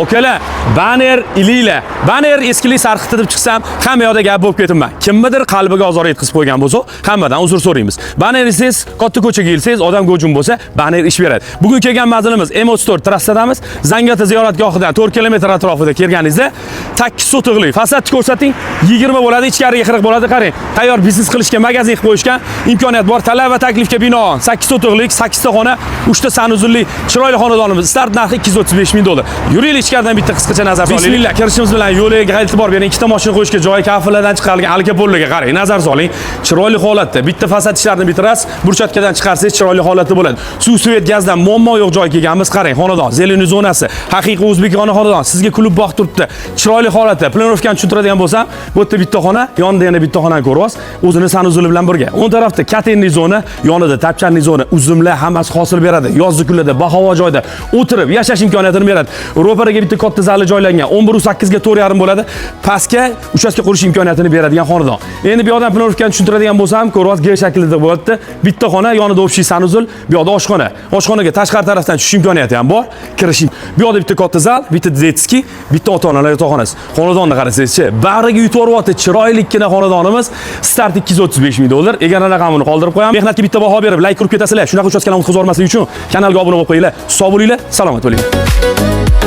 Okalar, banner ilinglar. Banner eskilik sarxiti deb chiqsam, hamma yoqda gap bo'lib ketyapman. Kimnidir qalbiga ozor yetkazib qo'ygan bo'lsa, hammadan uzr so'raymiz. Bannersiz katta ko'chaga kelsangiz, odam go'jum bo'lsa, banner ish beradi. Bugun kelgan manzilimiz M34 trassadamiz. Zangata ziyoratgohidan 4 kilometr atrofida kelganingizda, 8 sotixlik fasad ko'rsating, 20 bo'ladi, ichkariga 40 bo'ladi. Qarang, tayyor biznes qilishga, magazin qilib qo'yishgan imkoniyat bor. Talab va taklifga binoan 8 sotixlik, 8 ta xona, 3 ta sanuzulli chiroyli xonadonimiz. Start narxi 235 ming dollar. Yuraylik ichkaridan bitta qisqacha nazar soling. Bismillah, kirishimiz bilan yo'liga e'tibor bering. Ikkita mashina qo'yishga joy, kafelardan chiqarilgan alkapollarga qarang, nazar soling. Chiroyli holatda. Bitta fasad ishlarini bitirasiz, burchatkadan chiqarsangiz chiroyli holatda bo'ladi. Suv, svet, gazdan muammo yo'q joy kelganmiz. Qarang, xonadon, zeleniy zonasi, haqiqiy o'zbekona xonadon. Sizga klub bog' turibdi. Chiroyli holatda. Planovkani tushuntiradigan bo'lsam, bu yerda bitta xona, yonida yana bitta xonani ko'ryapsiz. O'zini sanuzuli bilan birga. O'ng tarafda katenli zona, yonida tapchanli zona, uzumlar hammasi hosil beradi. Yozgi kunlarda bahavo joyda o'tirib yashash imkoniyatini beradi. Ro'paraga bitta katta zali joylangan. 11.8 ga 4.5 bo'ladi. Pastga uchastka qurish imkoniyatini beradigan xonadon. Endi bu yoqdan planovkani tushuntiradigan bo'lsam, ko'ryapsiz, G shaklida bo'lyapti. Bitta xona, yonida общий sanuzul, bu yoqda oshxona. Oshxonaga tashqari tarafdan tushish imkoniyati ham bor. Kirish. Bu yoqda bitta katta zal, bitta detskiy, bitta ota-onalar yotoqxonasi. Xonadonni qarasangizchi, bag'riga yutib yuryapti. Chiroylikkina xonadonimiz. Start 235 ming dollar. Egana raqamini qoldirib qo'yam. Mehnatga bitta baho berib, like urib ketasizlar. Shunaqa uchastkalarni o'tkazib olmaslik uchun kanalga obuna bo'lib qo'yinglar. Sog' bo'linglar, salomat bo'ling.